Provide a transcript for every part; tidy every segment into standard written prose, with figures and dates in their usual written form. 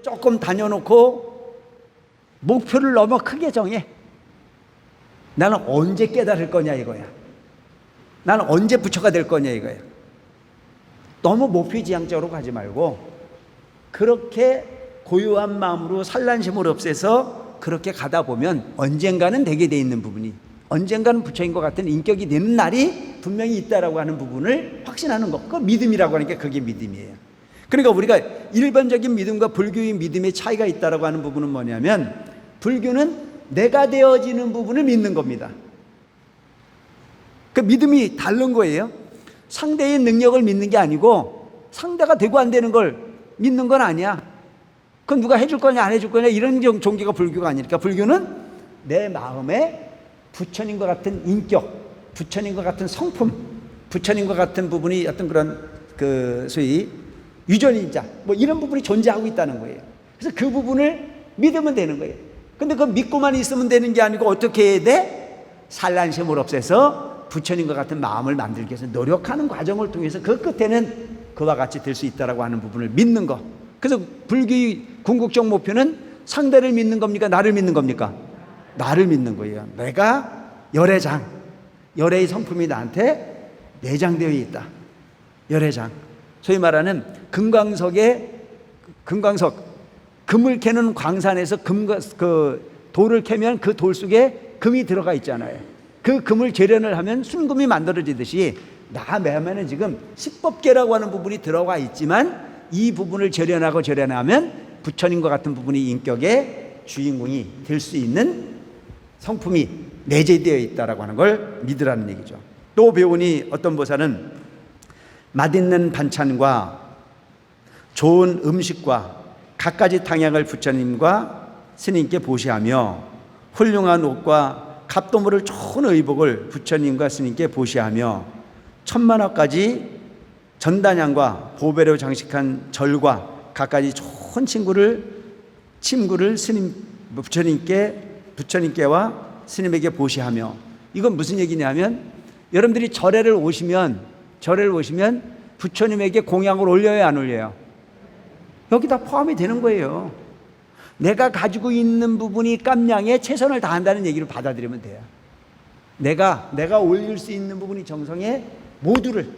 조금 다녀놓고 목표를 너무 크게 정해. 나는 언제 깨달을 거냐 이거야. 나는 언제 부처가 될 거냐 이거야. 너무 목표지향적으로 가지 말고 그렇게 고요한 마음으로 산란심을 없애서 그렇게 가다 보면 언젠가는 되게 돼 있는 부분이, 언젠가는 부처인 것 같은 인격이 되는 날이 분명히 있다라고 하는 부분을 확신하는 것, 그 믿음이라고 하는 게 그게 믿음이에요. 그러니까 우리가 일반적인 믿음과 불교의 믿음의 차이가 있다라고 하는 부분은 뭐냐면, 불교는 내가 되어지는 부분을 믿는 겁니다. 그 믿음이 다른 거예요. 상대의 능력을 믿는 게 아니고 상대가 되고 안 되는 걸 믿는 건 아니야. 그건 누가 해줄 거냐 안 해줄 거냐 이런 종교가 불교가 아니니까, 불교는 내 마음에 부처님과 같은 인격, 부처님과 같은 성품, 부처님과 같은 부분이 어떤 그런 그 소위 유전인자 뭐 이런 부분이 존재하고 있다는 거예요. 그래서 그 부분을 믿으면 되는 거예요. 근데 그거 믿고만 있으면 되는 게 아니고 어떻게 해야 돼? 산란심을 없애서 부처님과 같은 마음을 만들기 위해서 노력하는 과정을 통해서 그 끝에는 그와 같이 될 수 있다라고 하는 부분을 믿는 거. 그래서 불교의 궁극적 목표는 상대를 믿는 겁니까? 나를 믿는 겁니까? 나를 믿는 거예요. 내가 열애장, 열애의 성품이 나한테 내장되어 있다. 열애장. 소위 말하는 금광석, 금을 캐는 광산에서 돌을 캐면 그 돌 속에 금이 들어가 있잖아요. 그 금을 재련을 하면 순금이 만들어지듯이 나 매면은 지금 식법계라고 하는 부분이 들어가 있지만 이 부분을 재련하면 부처님과 같은 부분이 인격의 주인공이 될 수 있는 성품이 내재되어 있다라고 하는 걸 믿으라는 얘기죠. 또 배우니 어떤 보살은 맛있는 반찬과 좋은 음식과 갖가지 탕약을 부처님과 스님께 보시하며 훌륭한 옷과 갑도물을 좋은 의복을 부처님과 스님께 보시하며 천만화까지 전단향과 보배로 장식한 절과 갖가지 좋은 침구를 부처님께와 스님에게 보시하며, 이건 무슨 얘기냐면 여러분들이 절에를 오시면 부처님에게 공양을 올려요 안 올려요? 여기 다 포함이 되는 거예요. 내가 가지고 있는 부분이 깜냥에 최선을 다한다는 얘기를 받아들이면 돼요. 내가 올릴 수 있는 부분이 정성에 모두를.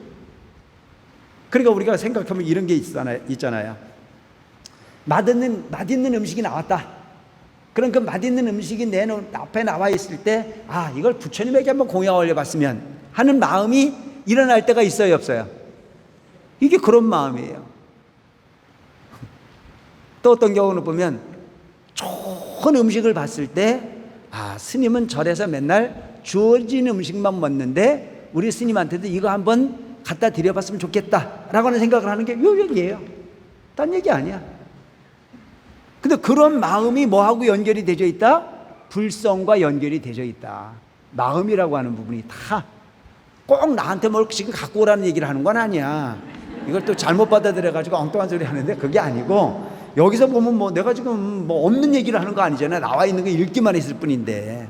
그러니까 우리가 생각하면 이런 게 있잖아요. 맛있는 음식이 나왔다. 그럼 그 맛있는 음식이 내 앞에 나와 있을 때, 아, 이걸 부처님에게 한번 공양 올려봤으면 하는 마음이 일어날 때가 있어요, 없어요? 이게 그런 마음이에요. 또 어떤 경우는 보면 좋은 음식을 봤을 때, 아, 스님은 절에서 맨날 주어진 음식만 먹는데 우리 스님한테도 이거 한번 갖다 드려봤으면 좋겠다라고 하는 생각을 하는 게 요 얘기예요. 딴 얘기 아니야. 근데 그런 마음이 뭐하고 연결이 되어 있다? 불성과 연결이 되어 있다. 마음이라고 하는 부분이 다 꼭 나한테 뭘 지금 갖고 오라는 얘기를 하는 건 아니야. 이걸 또 잘못 받아들여가지고 엉뚱한 소리 하는데 그게 아니고, 여기서 보면 뭐 내가 지금 뭐 없는 얘기를 하는 거 아니잖아요. 나와 있는 거 읽기만 했을 뿐인데.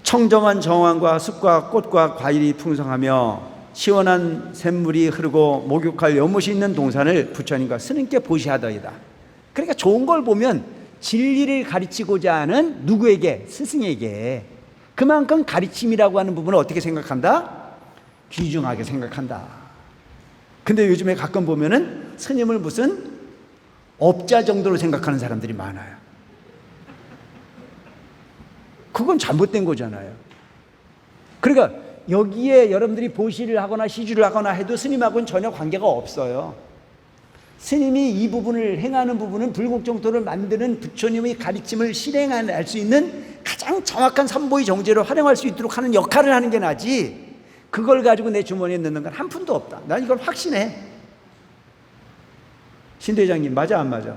청정한 정원과 숲과 꽃과 과일이 풍성하며 시원한 샘물이 흐르고 목욕할 연못이 있는 동산을 부처님과 스님께 보시하더이다. 그러니까 좋은 걸 보면 진리를 가르치고자 하는 누구에게? 스승에게. 그만큼 가르침이라고 하는 부분을 어떻게 생각한다? 귀중하게 생각한다. 근데 요즘에 가끔 보면은 스님을 무슨 업자 정도로 생각하는 사람들이 많아요. 그건 잘못된 거잖아요. 그러니까 여기에 여러분들이 보시를 하거나 시주를 하거나 해도 스님하고는 전혀 관계가 없어요. 스님이 이 부분을 행하는 부분은 불국정토를 만드는 부처님의 가르침을 실행할 수 있는 가장 정확한 삼보의 정제로 활용할 수 있도록 하는 역할을 하는 게 나지, 그걸 가지고 내 주머니에 넣는 건 한 푼도 없다. 난 이걸 확신해. 신대장님 맞아 안 맞아?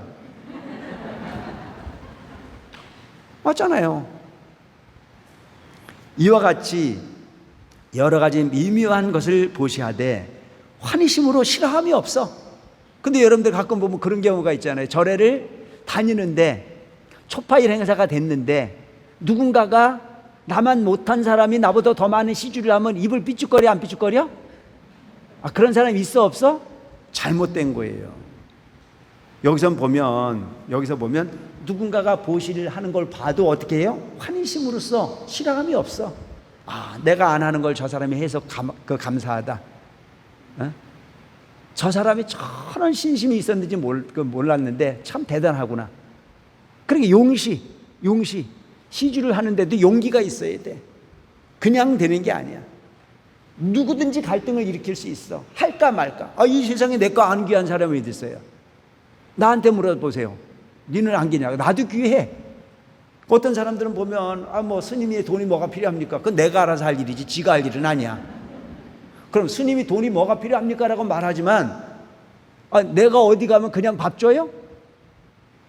맞잖아요. 이와 같이 여러 가지 미묘한 것을 보시하되 환희심으로 싫어함이 없어. 근데 여러분들 가끔 보면 그런 경우가 있잖아요. 절에를 다니는데 초파일 행사가 됐는데 누군가가 나만 못한 사람이 나보다 더 많은 시주를 하면 입을 삐죽거려 안 삐죽거려? 그런 사람이 있어 없어? 잘못된 거예요. 여기서 보면 누군가가 보시를 하는 걸 봐도 어떻게 해요? 환희심으로써 실감이 없어. 내가 안 하는 걸 저 사람이 해서 감사하다. 저 사람이 저런 신심이 있었는지 몰랐는데 참 대단하구나. 그러니까 용시 시주를 하는데도 용기가 있어야 돼. 그냥 되는 게 아니야. 누구든지 갈등을 일으킬 수 있어. 할까 말까. 이 세상에 내 거 안 귀한 사람이 어디 있어요? 나한테 물어보세요. 니는 안 귀냐고. 나도 귀해. 어떤 사람들은 보면 스님이 돈이 뭐가 필요합니까? 그건 내가 알아서 할 일이지 지가 할 일은 아니야. 그럼 스님이 돈이 뭐가 필요합니까? 라고 말하지만 내가 어디 가면 그냥 밥 줘요?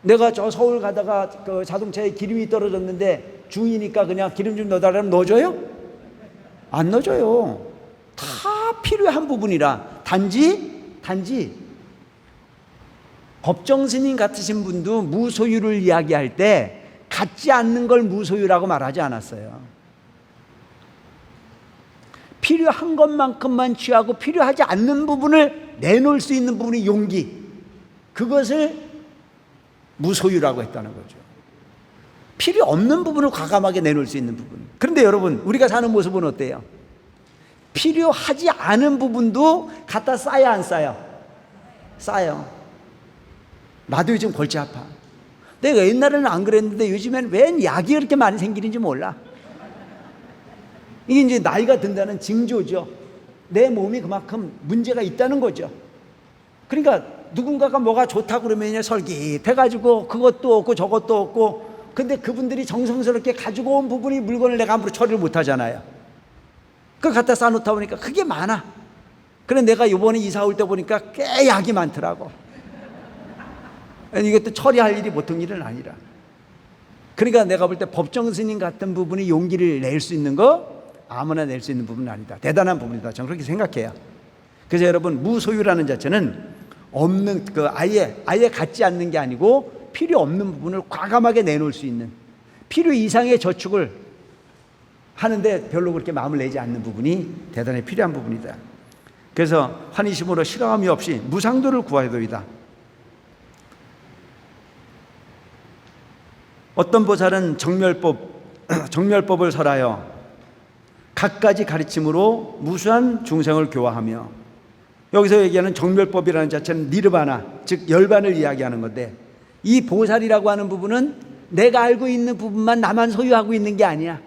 내가 저 서울 가다가 그 자동차에 기름이 떨어졌는데 중이니까 그냥 기름 좀 넣어달라면 넣어줘요? 안 넣어줘요. 다 필요한 부분이라. 단지 법정 스님 같으신 분도 무소유를 이야기할 때 갖지 않는 걸 무소유라고 말하지 않았어요. 필요한 것만큼만 취하고 필요하지 않는 부분을 내놓을 수 있는 부분이 용기. 그것을 무소유라고 했다는 거죠. 필요 없는 부분을 과감하게 내놓을 수 있는 부분. 그런데 여러분, 우리가 사는 모습은 어때요? 필요하지 않은 부분도 갖다 쌓여 안 쌓여? 쌓여. 나도 요즘 골치 아파. 내가 옛날에는 안 그랬는데 요즘엔 웬 약이 그렇게 많이 생기는지 몰라. 이게 이제 나이가 든다는 징조죠. 내 몸이 그만큼 문제가 있다는 거죠. 그러니까 누군가가 뭐가 좋다고 그러면 설깃해가지고 그것도 없고 저것도 없고, 근데 그분들이 정성스럽게 가지고 온 부분이 물건을 내가 함부로 처리를 못 하잖아요. 그걸 갖다 쌓아놓다 보니까 그게 많아. 그래 내가 이번에 이사 올 때 보니까 꽤 약이 많더라고. 이것도 처리할 일이 보통 일은 아니라. 그러니까 내가 볼 때 법정 스님 같은 부분이 용기를 낼 수 있는 거 아무나 낼 수 있는 부분은 아니다. 대단한 부분이다. 저는 그렇게 생각해요. 그래서 여러분, 무소유라는 자체는 없는, 아예 갖지 않는 게 아니고 필요 없는 부분을 과감하게 내놓을 수 있는, 필요 이상의 저축을 하는데 별로 그렇게 마음을 내지 않는 부분이 대단히 필요한 부분이다. 그래서 환희심으로 실함이 없이 무상도를 구하여도이다. 어떤 보살은 정멸법을 설하여 갖가지 가르침으로 무수한 중생을 교화하며, 여기서 얘기하는 정멸법이라는 자체는 니르바나, 즉 열반을 이야기하는 건데, 이 보살이라고 하는 부분은 내가 알고 있는 부분만 나만 소유하고 있는 게 아니야.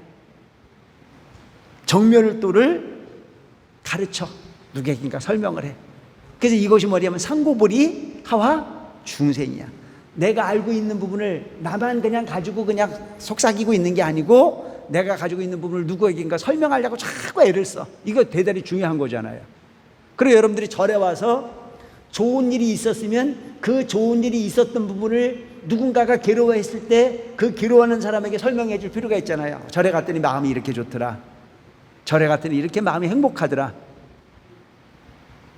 정멸도를 가르쳐 누구에게인가 설명을 해. 그래서 이것이 뭐냐면 상고보리 하와 중생이야. 내가 알고 있는 부분을 나만 그냥 가지고 그냥 속삭이고 있는 게 아니고, 내가 가지고 있는 부분을 누구에게인가 설명하려고 자꾸 애를 써. 이거 대단히 중요한 거잖아요. 그리고 여러분들이 절에 와서 좋은 일이 있었으면 그 좋은 일이 있었던 부분을 누군가가 괴로워했을 때 그 괴로워하는 사람에게 설명해 줄 필요가 있잖아요. 절에 갔더니 마음이 이렇게 좋더라. 절에 갔더니 이렇게 마음이 행복하더라.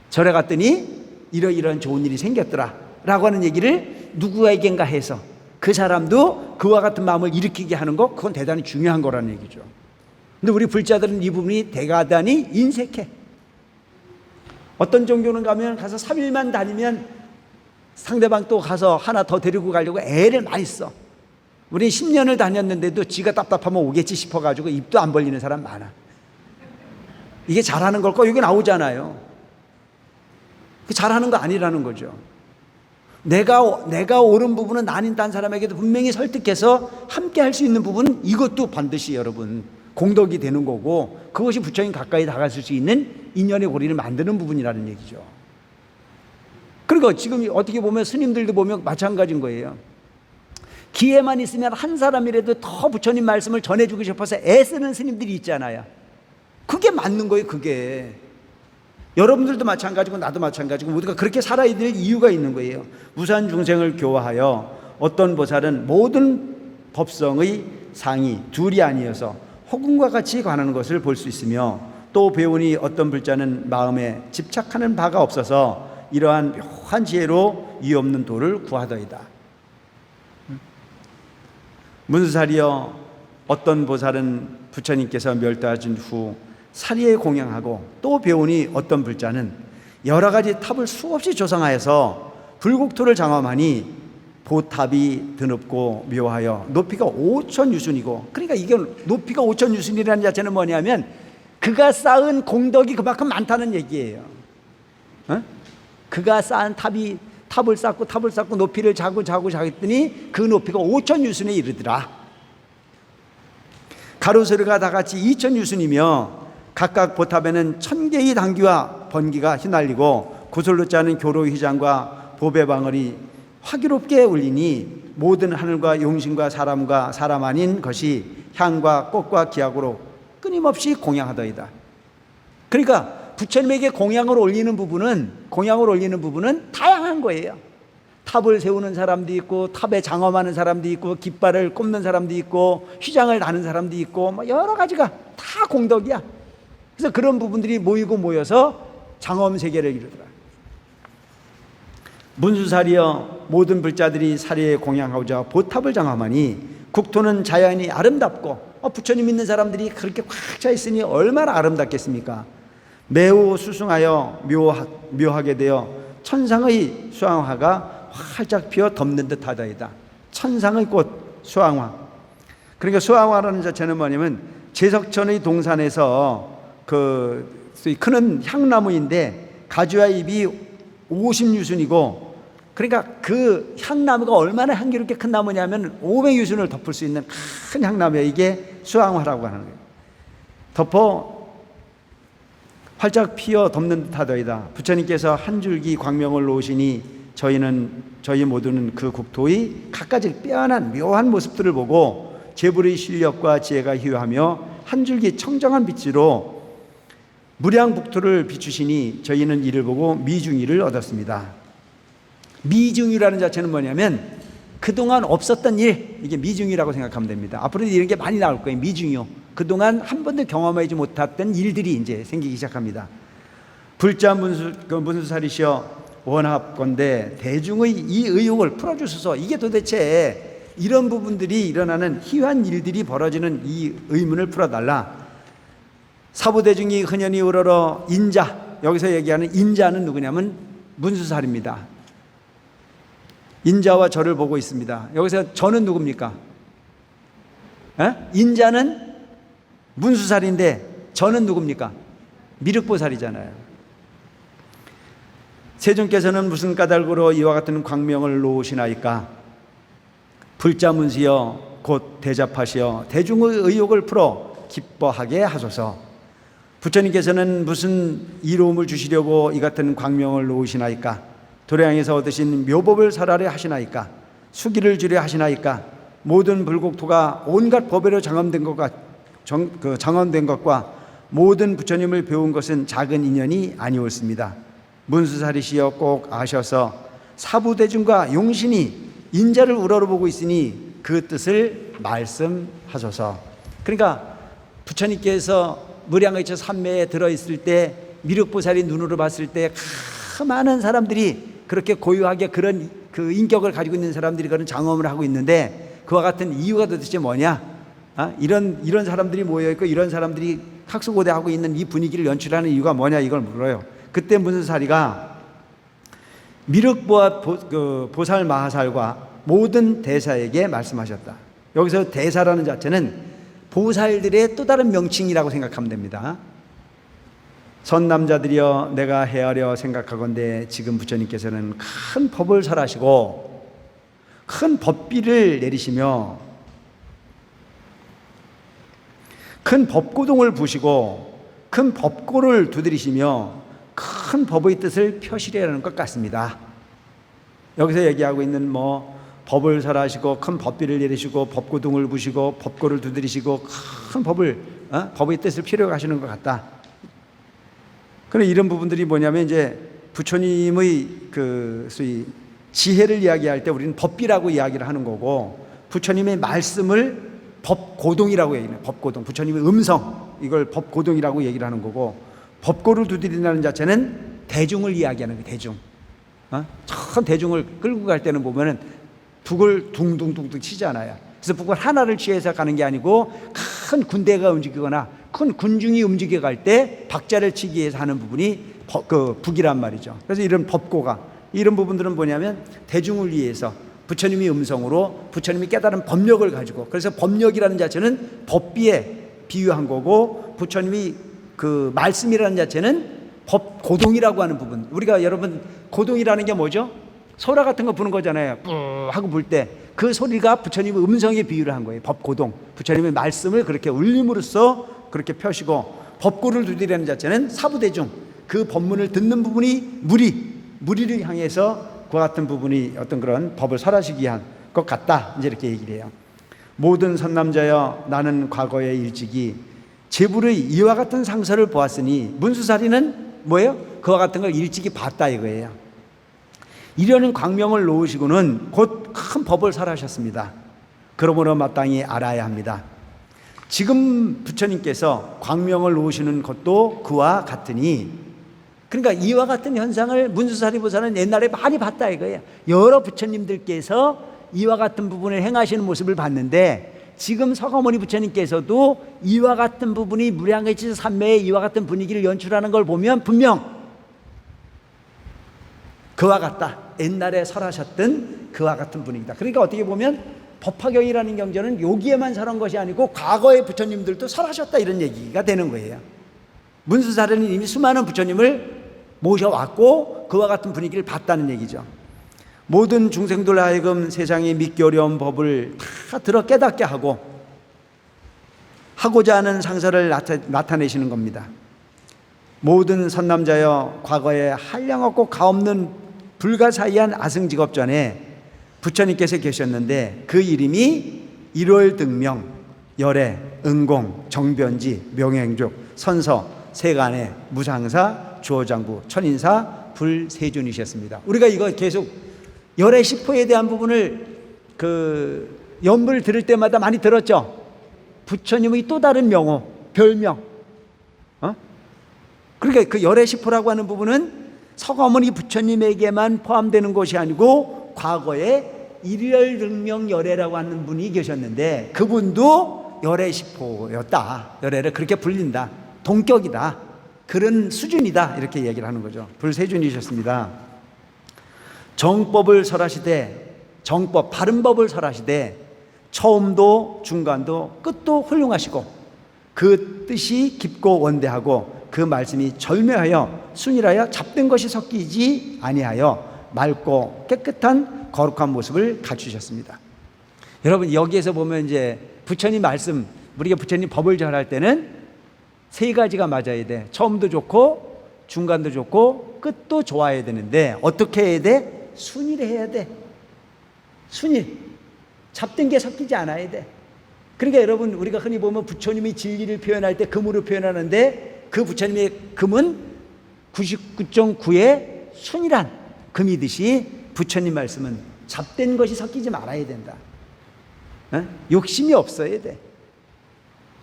절에 갔더니 이러이러한 좋은 일이 생겼더라 라고 하는 얘기를 누구에겐가 해서 그 사람도 그와 같은 마음을 일으키게 하는 거, 그건 대단히 중요한 거라는 얘기죠. 근데 우리 불자들은 이 부분이 대단히 인색해. 어떤 종교는 가서 3일만 다니면 상대방 또 가서 하나 더 데리고 가려고 애를 많이 써. 우린 10년을 다녔는데도 지가 답답하면 오겠지 싶어가지고 입도 안 벌리는 사람 많아. 이게 잘하는 걸까? 여기 나오잖아요. 잘하는 거 아니라는 거죠. 내가 옳은 부분은 아닌 딴 사람에게도 분명히 설득해서 함께 할 수 있는 부분은 이것도 반드시 여러분 공덕이 되는 거고, 그것이 부처님 가까이 다가설 수 있는 인연의 고리를 만드는 부분이라는 얘기죠. 그리고 지금 어떻게 보면 스님들도 보면 마찬가지인 거예요. 기회만 있으면 한 사람이라도 더 부처님 말씀을 전해주고 싶어서 애쓰는 스님들이 있잖아요. 그게 맞는 거예요. 그게 여러분들도 마찬가지고 나도 마찬가지고 모두가 그렇게 살아야 될 이유가 있는 거예요. 무한 중생을 교화하여 어떤 보살은 모든 법성의 상이 둘이 아니어서 호군과 같이 관하는 것을 볼 수 있으며, 또 배우니 어떤 불자는 마음에 집착하는 바가 없어서 이러한 묘한 지혜로 이없는 도를 구하더이다. 문수사리여, 어떤 보살은 부처님께서 멸도하신 후 사리에 공양하고, 또 배우니 어떤 불자는 여러 가지 탑을 수없이 조성하여서 불국토를 장엄하니 보탑이 드높고 묘하여 높이가 5천 유순이고, 그러니까 이게 높이가 5천 유순이라는 자체는 뭐냐면 그가 쌓은 공덕이 그만큼 많다는 얘기예요. 그가 쌓은 탑을 쌓고 높이를 자고 했더니 그 높이가 5천 유순에 이르더라. 가로세로가 다 같이 2천 유순이며 각각 보탑에는 1000개의 당귀와 번기가 휘날리고 구슬로 짜는 교로 휘장과 보배 방울이 화기롭게 울리니 모든 하늘과 용신과 사람 아닌 것이 향과 꽃과 기약으로 끊임없이 공양하더이다. 그러니까 부처님에게 공양을 올리는 부분은 다양한 거예요. 탑을 세우는 사람도 있고, 탑에 장엄하는 사람도 있고, 깃발을 꼽는 사람도 있고, 휘장을 다는 사람도 있고, 뭐 여러 가지가 다 공덕이야. 그래서 그런 부분들이 모여서 장엄 세계를 이루더라. 문수사리여, 모든 불자들이 사리에 공양하고자 보탑을 장엄하니 국토는 자연이 아름답고, 부처님 믿는 사람들이 그렇게 꽉 차 있으니 얼마나 아름답겠습니까? 매우 수승하여 묘하게 되어 천상의 수황화가 활짝 피어 덮는 듯 하다이다. 천상의 꽃 수황화. 그러니까 수황화라는 자체는 뭐냐면 제석천의 동산에서 크는 향나무인데 가지와 잎이 50유순이고, 그러니까 그 향나무가 얼마나 향기롭게 큰 나무냐면 500유순을 덮을 수 있는 큰 나무예요. 이게 수황화라고 하는 거예요. 덮어 활짝 피어 덮는 듯하더이다. 부처님께서 한 줄기 광명을 놓으시니 저희 모두는 그 국토의 갖가지 빼어난 묘한 모습들을 보고 제불의 실력과 지혜가 희유하며 한 줄기 청정한 빛으로 무량북토를 비추시니 저희는 이를 보고 미중의를 얻었습니다. 미중의라는 자체는 뭐냐면 그동안 없었던 일, 이게 미중의라고 생각하면 됩니다. 앞으로도 이런 게 많이 나올 거예요. 미중의요. 그동안 한 번도 경험하지 못했던 일들이 이제 생기기 시작합니다. 불자 문수사리시여, 원합건대 대중의 이 의혹을 풀어주소서. 이게 도대체 이런 부분들이 일어나는 희한 일들이 벌어지는 이 의문을 풀어달라. 사부대중이 흔연히 우러러 인자, 여기서 얘기하는 인자는 누구냐면 문수살입니다. 인자와 저를 보고 있습니다. 여기서 저는 누굽니까? 인자는 문수살인데 저는 누굽니까? 미륵보살이잖아요. 세존께서는 무슨 까닭으로 이와 같은 광명을 놓으시나이까? 불자문시여, 곧 대잡하시어 대중의 의혹을 풀어 기뻐하게 하소서. 부처님께서는 무슨 이로움을 주시려고 이 같은 광명을 놓으시나이까? 도량에서 얻으신 묘법을 설하려 하시나이까? 수기를 주려 하시나이까? 모든 불국토가 온갖 법외로 장엄된 것과 모든 부처님을 배운 것은 작은 인연이 아니었습니다. 문수사리시여, 꼭 아셔서 사부대중과 용신이 인자를 우러러보고 있으니 그 뜻을 말씀하소서. 그러니까 부처님께서 무량의처 산매에 들어있을 때 미륵보살이 눈으로 봤을 때 많은 사람들이 그렇게 고유하게 그런 그 인격을 가지고 있는 사람들이 그런 장엄을 하고 있는데, 그와 같은 이유가 도대체 뭐냐? 이런 사람들이 모여있고 이런 사람들이 학수고대하고 있는 이 분위기를 연출하는 이유가 뭐냐, 이걸 물어요. 그때 문수사리가 미륵보와 보살 마하살과 모든 대사에게 말씀하셨다. 여기서 대사라는 자체는 보살들의 또 다른 명칭이라고 생각하면 됩니다. 선남자들이여, 내가 헤아려 생각하건대 지금 부처님께서는 큰 법을 설하시고 큰 법비를 내리시며 큰 법고동을 부시고 큰 법고를 두드리시며 큰 법의 뜻을 펴시려는 것 같습니다. 여기서 얘기하고 있는 법을 설하시고 큰 법비를 내리시고 법고동을 부시고 법고를 두드리시고 큰 법을 법의 뜻을 필요로 하시는 것 같다. 그런데 이런 부분들이 뭐냐면 이제 부처님의 그 소위 지혜를 이야기할 때 우리는 법비라고 이야기를 하는 거고, 부처님의 말씀을 법고동이라고 얘기해요. 법고동. 부처님의 음성, 이걸 법고동이라고 얘기를 하는 거고, 법고를 두드린다는 자체는 대중을 이야기하는 거예요. 대중. 큰 대중을 끌고 갈 때는 보면은 북을 둥둥둥둥 치잖아요. 그래서 북을 하나를 취해서 가는 게 아니고 큰 군대가 움직이거나 큰 군중이 움직여 갈 때 박자를 치기 위해서 하는 부분이 그 북이란 말이죠. 그래서 이런 법고가, 이런 부분들은 뭐냐면 대중을 위해서 부처님이 음성으로 부처님이 깨달은 법력을 가지고, 그래서 법력이라는 자체는 법비에 비유한 거고, 부처님이 그 말씀이라는 자체는 법고동이라고 하는 부분. 우리가 여러분 고동이라는 게 뭐죠? 소라 같은 거 부는 거잖아요. 뿌 하고 불 때 그 소리가 부처님의 음성에 비유를 한 거예요. 법고동. 부처님의 말씀을 그렇게 울림으로써 그렇게 펴시고, 법고를 두드리는 자체는 사부대중, 그 법문을 듣는 부분이 무리를 향해서 그와 같은 부분이 어떤 그런 법을 설하시기 위한 것 같다, 이제 이렇게 얘기를 해요. 모든 선남자여, 나는 과거에 일찍이 제불의 이와 같은 상서를 보았으니, 문수사리는 뭐예요? 그와 같은 걸 일찍이 봤다 이거예요. 이러는 광명을 놓으시고는 곧 큰 법을 설하셨습니다. 그러므로 마땅히 알아야 합니다. 지금 부처님께서 광명을 놓으시는 것도 그와 같으니, 그러니까 이와 같은 현상을 문수사리보살은 옛날에 많이 봤다 이거예요. 여러 부처님들께서 이와 같은 부분을 행하시는 모습을 봤는데, 지금 서가모니 부처님께서도 이와 같은 부분이 무량의치 삼매의 이와 같은 분위기를 연출하는 걸 보면 분명 그와 같다, 옛날에 설하셨던 그와 같은 분위기다. 그러니까 어떻게 보면 법화경이라는 경전은 여기에만 설한 것이 아니고 과거의 부처님들도 설하셨다, 이런 얘기가 되는 거예요. 문수사리는 이미 수많은 부처님을 모셔왔고 그와 같은 분위기를 봤다는 얘기죠. 모든 중생들 하여금 세상에 믿기 어려운 법을 다 들어 깨닫게 하고자 하는 상서를 나타내시는 겁니다. 모든 선남자여, 과거에 한량없고 가없는 불가사의한 아승직업전에 부처님께서 계셨는데, 그 이름이 일월등명, 열애, 응공, 정변지, 명행족, 선서, 세간의, 무상사, 주어장부, 천인사, 불세존이셨습니다. 우리가 이거 계속 열애 시포에 대한 부분을 그 연불 들을 때마다 많이 들었죠. 부처님의 또 다른 명호, 별명. 그러니까 그 열애 시포라고 하는 부분은 서가모니 부처님에게만 포함되는 것이 아니고, 과거에 일월등명 열애라고 하는 분이 계셨는데 그분도 열애 시포였다. 열애를 그렇게 불린다. 동격이다. 그런 수준이다. 이렇게 얘기를 하는 거죠. 불세준이셨습니다. 정법을 설하시되, 정법, 바른 법을 설하시되, 처음도 중간도 끝도 훌륭하시고, 그 뜻이 깊고 원대하고, 그 말씀이 절묘하여 순일하여 잡된 것이 섞이지 아니하여 맑고 깨끗한 거룩한 모습을 갖추셨습니다. 여러분, 여기에서 보면 이제 부처님 말씀, 우리가 부처님 법을 전할 때는 세 가지가 맞아야 돼. 처음도 좋고 중간도 좋고 끝도 좋아야 되는데, 어떻게 해야 돼? 순일해야 돼. 순일. 잡된 게 섞이지 않아야 돼. 그러니까 여러분, 우리가 흔히 보면 부처님의 진리를 표현할 때 금으로 표현하는데, 그 부처님의 금은 99.9의 순일한 금이듯이 부처님 말씀은 잡된 것이 섞이지 말아야 된다. 욕심이 없어야 돼.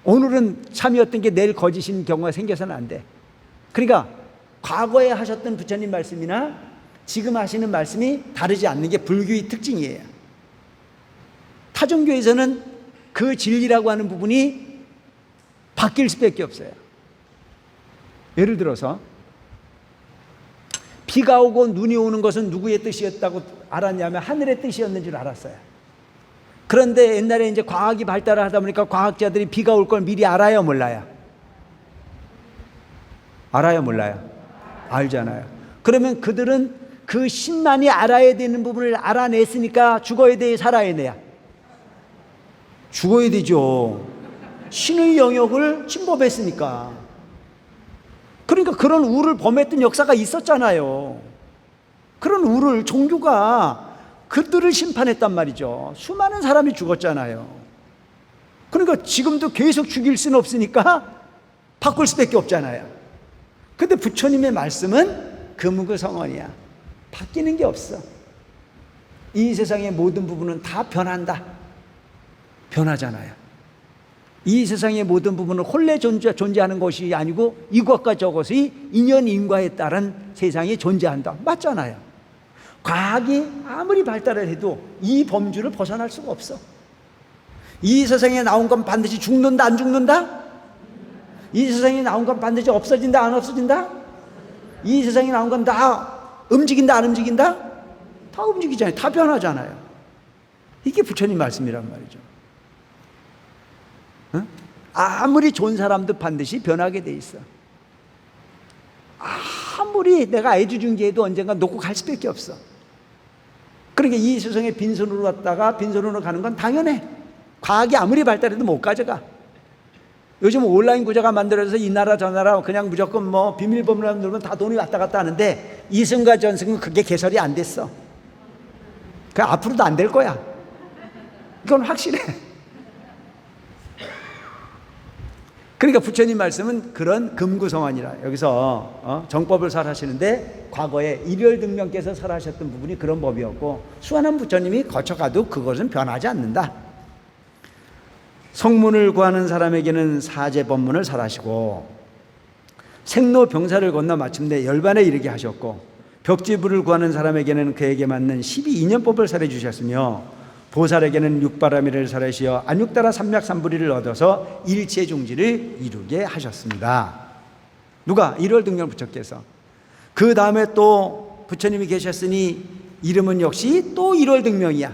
오늘은 참이었던 게 내일 거짓인 경우가 생겨서는 안 돼. 그러니까 과거에 하셨던 부처님 말씀이나 지금 하시는 말씀이 다르지 않는 게 불교의 특징이에요. 타종교에서는 그 진리라고 하는 부분이 바뀔 수밖에 없어요. 예를 들어서 비가 오고 눈이 오는 것은 누구의 뜻이었다고 알았냐면 하늘의 뜻이었는 줄 알았어요. 그런데 옛날에 이제 과학이 발달을 하다 보니까 과학자들이 비가 올 걸 미리 알아요, 몰라요? 알아요, 몰라요? 알잖아요. 그러면 그들은 그 신만이 알아야 되는 부분을 알아냈으니까 죽어야 돼, 살아야 돼요? 죽어야 되죠. 신의 영역을 침범했으니까. 그러니까 그런 우를 범했던 역사가 있었잖아요. 그런 우를 종교가 그들을 심판했단 말이죠. 수많은 사람이 죽었잖아요. 그러니까 지금도 계속 죽일 수는 없으니까 바꿀 수밖에 없잖아요. 근데 부처님의 말씀은 금구성원이야. 바뀌는 게 없어. 이 세상의 모든 부분은 다 변한다. 변하잖아요. 이 세상의 모든 부분은 혼래 존재하는 것이 아니고 이것과 저것이 인연인과에 따른 세상이 존재한다. 맞잖아요. 과학이 아무리 발달을 해도 이 범주를 벗어날 수가 없어. 이 세상에 나온 건 반드시 죽는다, 안 죽는다? 이 세상에 나온 건 반드시 없어진다, 안 없어진다? 이 세상에 나온 건 다 움직인다, 안 움직인다? 다 움직이잖아요. 다 변하잖아요. 이게 부처님 말씀이란 말이죠. 응? 아무리 좋은 사람도 반드시 변하게 돼 있어. 아무리 내가 애지중지해도 언젠가 놓고 갈 수밖에 없어. 그러니까 이 세상에 빈손으로 왔다가 빈손으로 가는 건 당연해. 과학이 아무리 발달해도 못 가져가. 요즘 온라인 구조가 만들어져서 이 나라 저 나라 그냥 무조건 뭐 비밀번호만 누르면 다 돈이 왔다 갔다 하는데 이승과 전승은 그게 개설이 안 됐어. 그 앞으로도 안 될 거야. 이건 확실해. 그러니까 부처님 말씀은 그런 금구성환이라. 여기서 정법을 설하시는데 과거에 일열등명께서 설하셨던 부분이 그런 법이었고 수완한 부처님이 거쳐가도 그것은 변하지 않는다. 성문을 구하는 사람에게는 사제법문을 설하시고 생로병사를 건너 마침내 열반에 이르게 하셨고 벽지부를 구하는 사람에게는 그에게 맞는 12인연법을 설해 주셨으며 보살에게는 육바라밀을 설하시어 안육다라 삼맥삼부리를 얻어서 일체 종지를 이루게 하셨습니다. 누가? 일월등명 부처께서. 그 다음에 또 부처님이 계셨으니 이름은 역시 또 일월등명이야.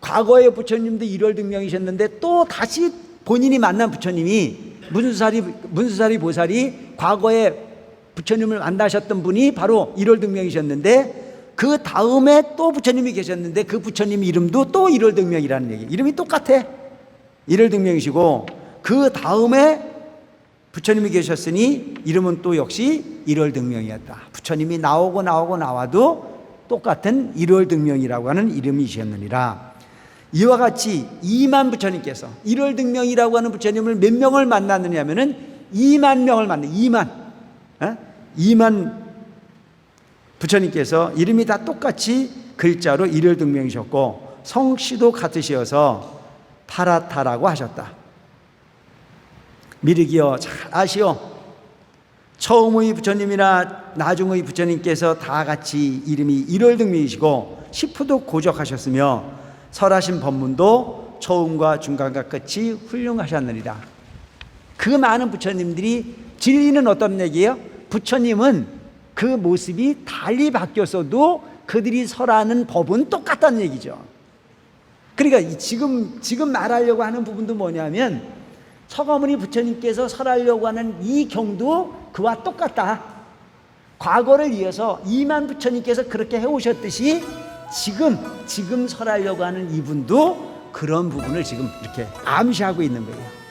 과거에 부처님도 일월등명이셨는데 또 다시 본인이 만난 부처님이 문수사리 보살이 과거에 부처님을 만나셨던 분이 바로 일월등명이셨는데 그 다음에 또 부처님이 계셨는데 그 부처님 이름도 또 일월등명이라는 얘기. 이름이 똑같아. 일월등명이시고 그 다음에 부처님이 계셨으니 이름은 또 역시 일월등명이었다. 부처님이 나와도 똑같은 일월등명이라고 하는 이름이셨느니라. 이와 같이 2만 부처님께서 일월등명이라고 하는 부처님을 몇 명을 만났느냐 하면은 2만 명을 만났어요. 2만 부처님께서 이름이 다 똑같이 글자로 일월등명이셨고 성씨도 같으시어서 파라타라고 하셨다. 미륵이여 잘 아시오. 처음의 부처님이나 나중의 부처님께서 다 같이 이름이 일월등명이시고 시프도 고적하셨으며 설하신 법문도 처음과 중간과 끝이 훌륭하셨느니라. 그 많은 부처님들이 진리는 어떤 얘기예요? 부처님은 그 모습이 달리 바뀌었어도 그들이 설하는 법은 똑같다는 얘기죠. 그러니까 지금 말하려고 하는 부분도 뭐냐면 서가모니 부처님께서 설하려고 하는 이 경도 그와 똑같다. 과거를 이어서 2만 부처님께서 그렇게 해오셨듯이 지금 설하려고 하는 이분도 그런 부분을 지금 이렇게 암시하고 있는 거예요.